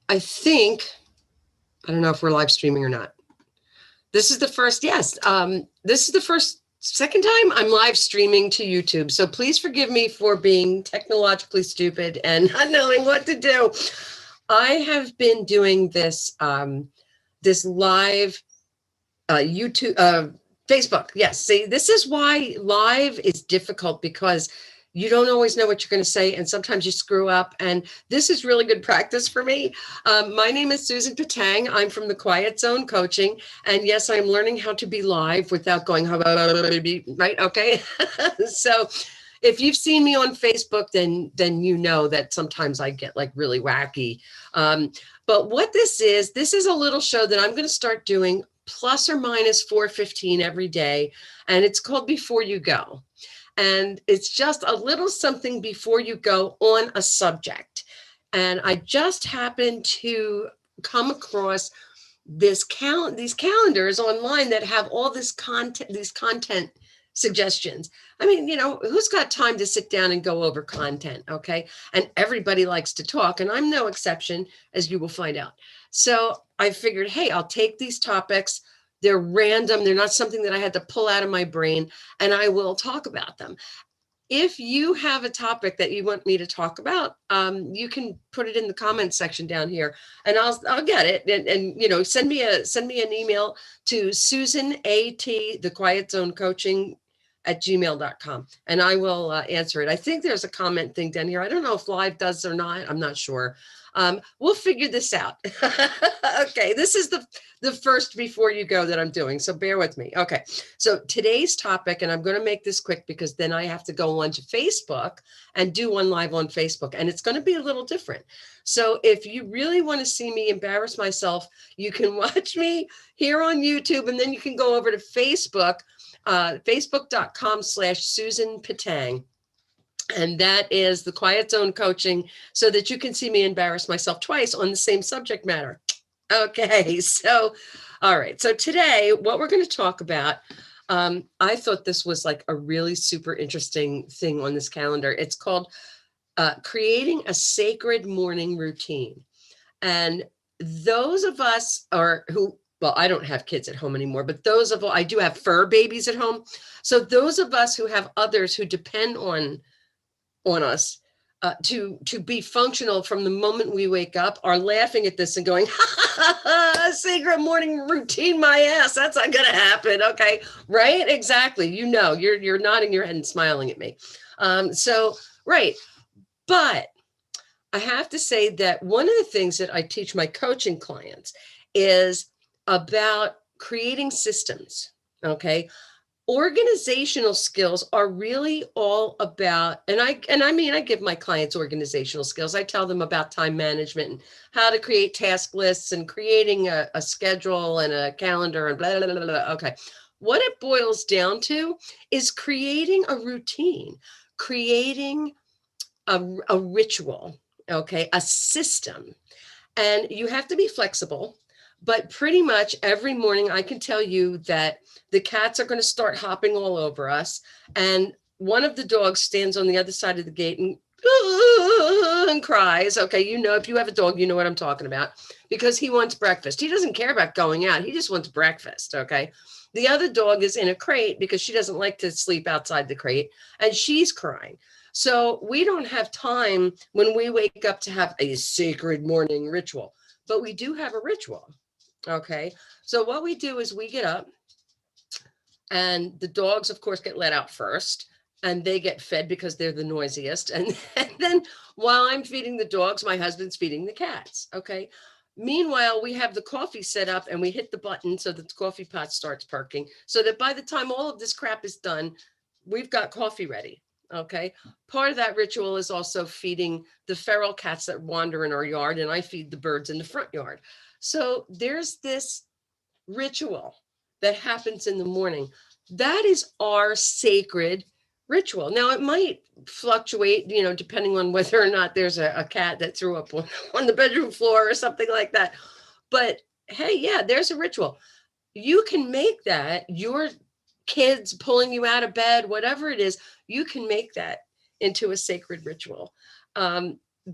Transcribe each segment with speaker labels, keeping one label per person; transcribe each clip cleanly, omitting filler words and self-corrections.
Speaker 1: I think, I don't know if we're live streaming or not. This is the first, yes. This is the second time I'm live streaming to YouTube. So please forgive me for being technologically stupid and not knowing what to do. I have been doing this live YouTube, Facebook. Yes. See, this is why live is difficult because you don't always know what you're going to say. And sometimes you screw up. And this is really good practice for me. My name is Susan Patang. I'm from the Quiet Zone Coaching. And yes, I'm learning how to be live without going, right? Okay. So if you've seen me on Facebook, then you know that sometimes I get like really wacky. But what this is a little show that I'm going to start doing plus or minus 4:15 every day. And it's called Before You Go. And it's just a little something before you go on a subject. And I just happened to come across these calendars online that have all these content suggestions. I mean, who's got time to sit down and go over content? Okay. And everybody likes to talk, and I'm no exception, as you will find out. So I figured, hey, I'll take these topics. They're random. They're not something that I had to pull out of my brain, and I will talk about them. If you have a topic that you want me to talk about, you can put it in the comments section down here, and I'll get it. And send me an email to Susan A.T. the Quiet Zone Coaching at gmail.com, and I will answer it. I think there's a comment thing down here. I don't know if live does or not. I'm not sure. We'll figure this out. Okay, this is the first Before You Go that I'm doing, so bear with me. Okay, so today's topic, and I'm going to make this quick because then I have to go on to Facebook and do one live on Facebook, and it's going to be a little different. So if you really want to see me embarrass myself, you can watch me here on YouTube, and then you can go over to Facebook, facebook.com/Susan Patang. And that is the Quiet Zone Coaching, so that you can see me embarrass myself twice on the same subject matter. Okay, so, all right. So today, what we're going to talk about, I thought this was like a really super interesting thing on this calendar. It's called creating a sacred morning routine. And those of us well, I don't have kids at home anymore, but I do have fur babies at home. So those of us who have others who depend on us to be functional from the moment we wake up are laughing at this and going, sacred morning routine, my ass. That's not going to happen. Okay. Right. Exactly. You're nodding your head and smiling at me. So, right. But I have to say that one of the things that I teach my coaching clients is about creating systems. Okay. Organizational skills are really all about, and I mean, I give my clients organizational skills. I tell them about time management and how to create task lists and creating a schedule and a calendar and blah, blah, blah, blah. Okay. What it boils down to is creating a routine, creating a ritual, okay, a system. And you have to be flexible. But pretty much every morning, I can tell you that the cats are going to start hopping all over us. And one of the dogs stands on the other side of the gate and cries. Okay, if you have a dog, you know what I'm talking about, because he wants breakfast. He doesn't care about going out. He just wants breakfast. Okay. The other dog is in a crate because she doesn't like to sleep outside the crate, and she's crying. So we don't have time when we wake up to have a sacred morning ritual, but we do have a ritual. Okay, so what we do is we get up, and the dogs, of course, get let out first, and they get fed because they're the noisiest. And then while I'm feeding the dogs, my husband's feeding the cats. Okay. Meanwhile, we have the coffee set up, and we hit the button so that the coffee pot starts perking, so that by the time all of this crap is done, we've got coffee ready. Okay. Part of that ritual is also feeding the feral cats that wander in our yard, and I feed the birds in the front yard. So there's this ritual that happens in the morning. That is our sacred ritual. Now, it might fluctuate, depending on whether or not there's a cat that threw up on the bedroom floor or something like that. But hey, yeah, there's a ritual. You can make that, your kids pulling you out of bed, whatever it is, you can make that into a sacred ritual.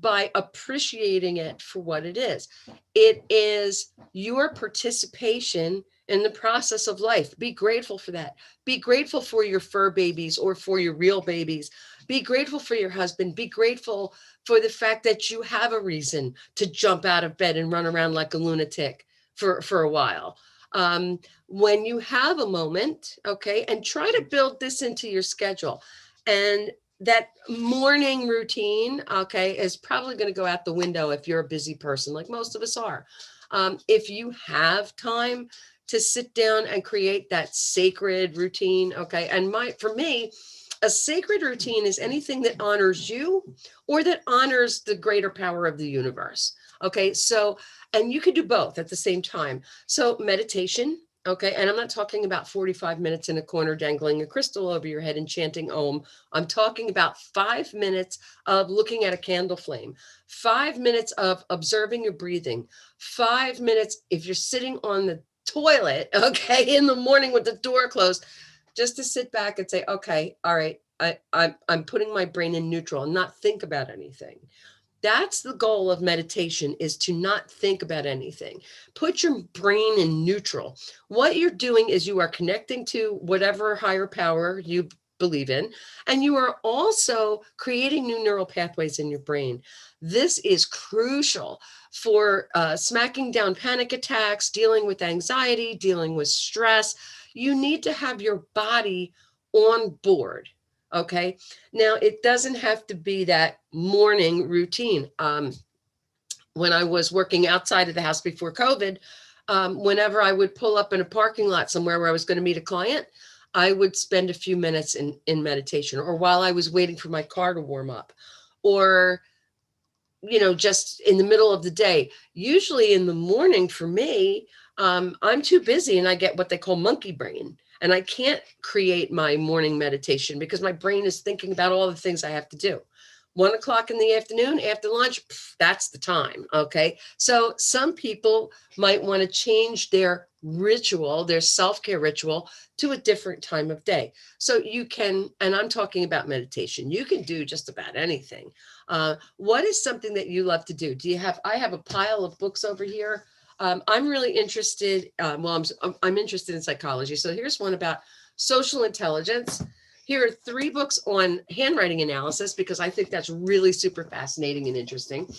Speaker 1: by appreciating it for what it is. It is your participation in the process of life. Be grateful for that. Be grateful for your fur babies or for your real babies. Be grateful for your husband. Be grateful for the fact that you have a reason to jump out of bed and run around like a lunatic for a while. When you have a moment, okay, and try to build this into your schedule. And that morning routine, okay, is probably going to go out the window if you're a busy person, like most of us are. If you have time to sit down and create that sacred routine, okay, and for me, a sacred routine is anything that honors you or that honors the greater power of the universe. Okay, so, and you can do both at the same time. So, meditation, okay, and I'm not talking about 45 minutes in a corner dangling a crystal over your head and chanting Om. I'm talking about 5 minutes of looking at a candle flame, 5 minutes of observing your breathing, 5 minutes if you're sitting on the toilet, okay, in the morning with the door closed, just to sit back and say, okay, all right, I'm putting my brain in neutral and not think about anything. That's the goal of meditation, is to not think about anything. Put your brain in neutral. What you're doing is you are connecting to whatever higher power you believe in, and you are also creating new neural pathways in your brain. This is crucial for smacking down panic attacks, dealing with anxiety, dealing with stress. You need to have your body on board. Okay. Now, it doesn't have to be that morning routine. When I was working outside of the house before COVID, whenever I would pull up in a parking lot somewhere where I was going to meet a client, I would spend a few minutes in meditation, or while I was waiting for my car to warm up, or, just in the middle of the day. Usually in the morning for me, I'm too busy and I get what they call monkey brain. And I can't create my morning meditation because my brain is thinking about all the things I have to do. 1 o'clock in the afternoon after lunch, that's the time. Okay. So some people might want to change their ritual, their self-care ritual, to a different time of day. So you can, and I'm talking about meditation, you can do just about anything. What is something that you love to do? I have a pile of books over here. I'm really interested. I'm interested in psychology. So here's one about social intelligence. Here are 3 books on handwriting analysis, because I think that's really super fascinating and interesting.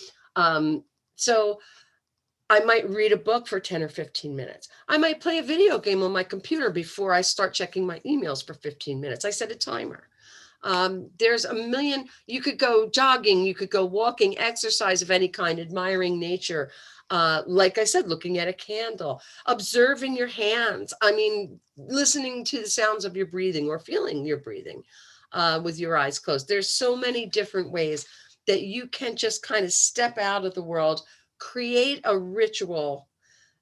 Speaker 1: So I might read a book for 10 or 15 minutes. I might play a video game on my computer before I start checking my emails for 15 minutes. I set a timer. There's a million. You could go jogging, you could go walking, exercise of any kind, admiring nature. Like I said, looking at a candle, observing your hands. I mean, listening to the sounds of your breathing or feeling your breathing with your eyes closed. There's so many different ways that you can just kind of step out of the world, create a ritual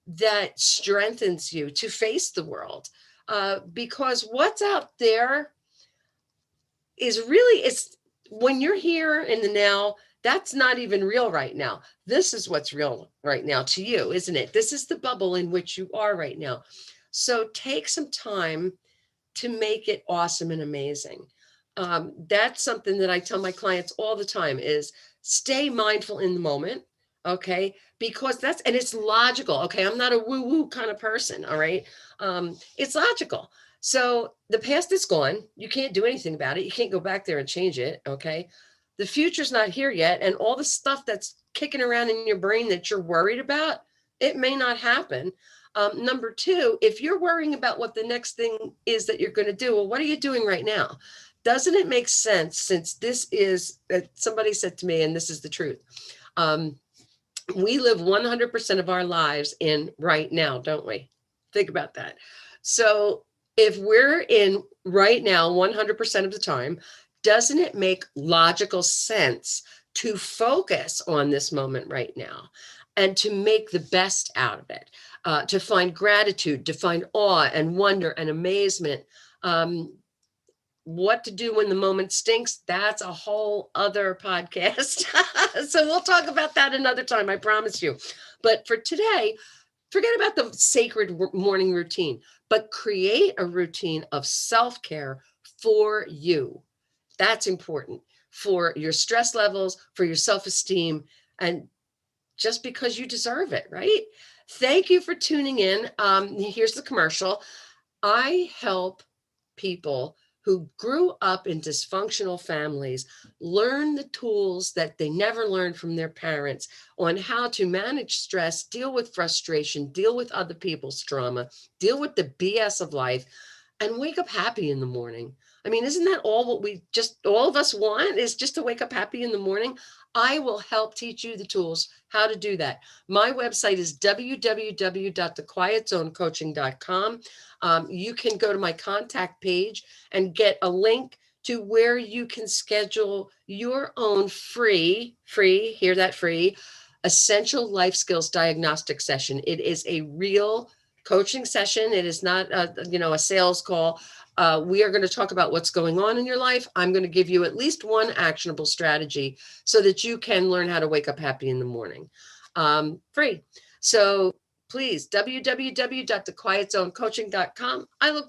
Speaker 1: that strengthens you to face the world. Because what's out there is really, it's when you're here in the now, that's not even real right now. This is what's real right now to you, isn't it? This is the bubble in which you are right now. So take some time to make it awesome and amazing. That's something that I tell my clients all the time, is stay mindful in the moment. Okay. Because and it's logical. Okay. I'm not a woo woo kind of person. All right. It's logical. So the past is gone. You can't do anything about it. You can't go back there and change it. Okay. The future's not here yet. And all the stuff that's kicking around in your brain that you're worried about, it may not happen. Number 2, if you're worrying about what the next thing is that you're going to do, well, what are you doing right now? Doesn't it make sense, since this is, somebody said to me, and this is the truth, we live 100% of our lives in right now, don't we? Think about that. So if we're in right now 100% of the time, doesn't it make logical sense to focus on this moment right now and to make the best out of it, to find gratitude, to find awe and wonder and amazement? What to do when the moment stinks, that's a whole other podcast. So we'll talk about that another time, I promise you. But for today, forget about the sacred morning routine, but create a routine of self-care for you. That's important. for your stress levels, for your self-esteem, and just because you deserve it, right? Thank you for tuning in. Here's the commercial. I help people who grew up in dysfunctional families learn the tools that they never learned from their parents on how to manage stress, deal with frustration, deal with other people's trauma, deal with the BS of life, and wake up happy in the morning. I mean, isn't that all what all of us want, is just to wake up happy in the morning? I will help teach you the tools how to do that. My website is www.thequietzonecoaching.com. You can go to my contact page and get a link to where you can schedule your own free, hear that, free, essential life skills diagnostic session. It is a real coaching session. It is not a sales call. We are going to talk about what's going on in your life. I'm going to give you at least one actionable strategy so that you can learn how to wake up happy in the morning. Free. So please, www.thequietzonecoaching.com. I look